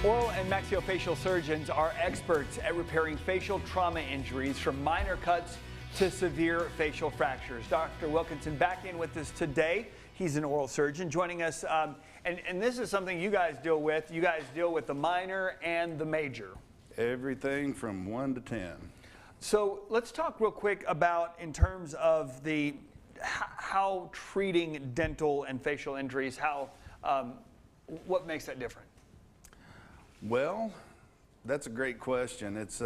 Oral and maxillofacial surgeons are experts at repairing facial trauma injuries from minor cuts to severe facial fractures. Dr. Wilkinson back in with us today. He's an oral surgeon joining us, and this is something you guys deal with. You guys deal with the minor and the major. Everything from 1 to 10. So let's talk real quick about in terms of the how treating dental and facial injuries, what makes that different? Well, that's a great question. It's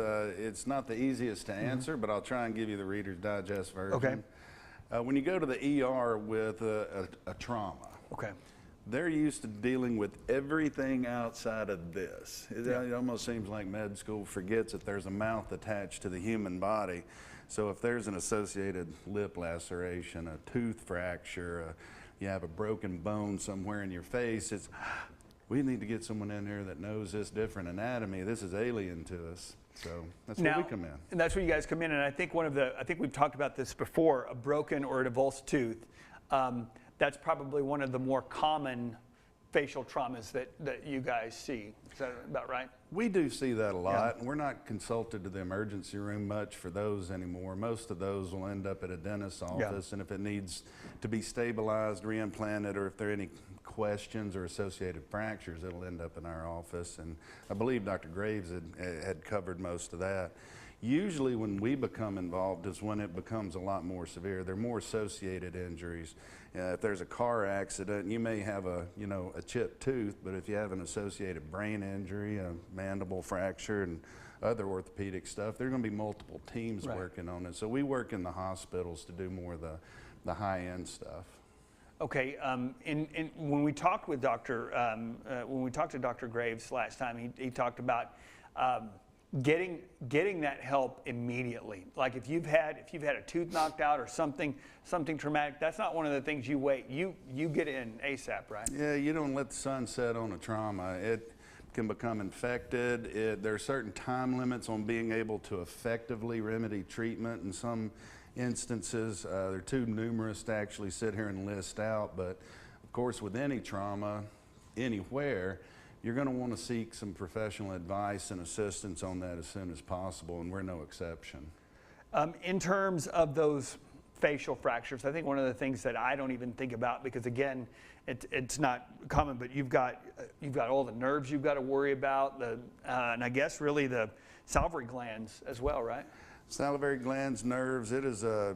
not the easiest to answer, but I'll try and give you the Reader's Digest version. Okay. When you go to the ER with a trauma, okay, they're used to dealing with everything outside of this. It almost seems like med school forgets that there's a mouth attached to the human body. So if there's an associated lip laceration, a tooth fracture, you have a broken bone somewhere in your face, we need to get someone in here that knows this different anatomy. This is alien to us. So that's where we come in. And that's where you guys come in. And I think I think we've talked about this before, a broken or a avulsed tooth. That's probably one of the more common facial traumas that you guys see. Is that about right? We do see that a lot. Yeah. We're not consulted to the emergency room much for those anymore. Most of those will end up at a dentist's office, and if it needs to be stabilized, reimplanted, or if there are any questions or associated fractures, it'll end up in our office. And I believe Dr. Graves had covered most of that. Usually when we become involved is when it becomes a lot more severe. They're more associated injuries. If there's a car accident, you may have a chipped tooth, but if you have an associated brain injury, a mandible fracture, and other orthopedic stuff, there are going to be multiple teams working on it. So we work in the hospitals to do more of the high-end stuff. Okay, when we talked with Dr. Graves last time, he talked about getting that help immediately. Like if you've had a tooth knocked out or something traumatic, that's not one of the things you wait. You get in ASAP, right? Yeah, you don't let the sun set on a trauma. It can become infected. There are certain time limits on being able to effectively remedy treatment. In some instances, they're too numerous to actually sit here and list out, but of course with any trauma, anywhere, you're going to want to seek some professional advice and assistance on that as soon as possible, and we're no exception. In terms of those facial fractures, I think one of the things that I don't even think about, because again, it's not common, but you've got all the nerves you've got to worry about, and I guess really the salivary glands as well, right? Salivary glands, nerves, it is a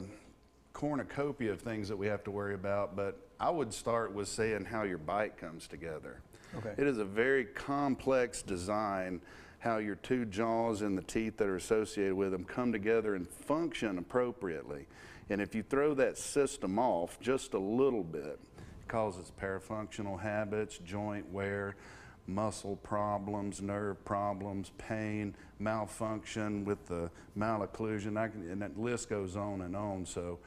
cornucopia of things that we have to worry about, but I would start with saying how your bite comes together. Okay. It is a very complex design, how your two jaws and the teeth that are associated with them come together and function appropriately. And if you throw that system off just a little bit, it causes parafunctional habits, joint wear, muscle problems, nerve problems, pain, malfunction with the malocclusion, and that list goes on and on. So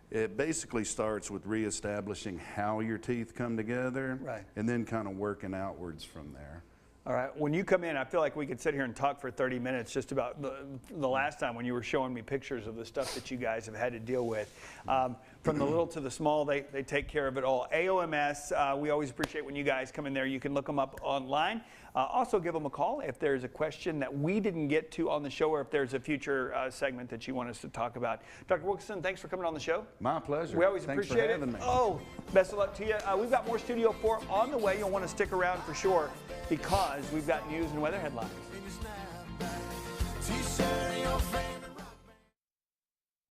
it basically starts with reestablishing how your teeth come together, and then kind of working outwards from there. All right, when you come in, I feel like we could sit here and talk for 30 minutes just about the last time when you were showing me pictures of the stuff that you guys have had to deal with. From the little to the small, they take care of it all. AOMS, we always appreciate when you guys come in there. You can look them up online. Also give them a call if there's a question that we didn't get to on the show, or if there's a future segment that you want us to talk about. Dr. Wilkinson, thanks for coming on the show. My pleasure. We always appreciate it. Oh, best of luck to you. We've got more Studio 4 on the way. You'll want to stick around for sure, because we've got news and weather headlines.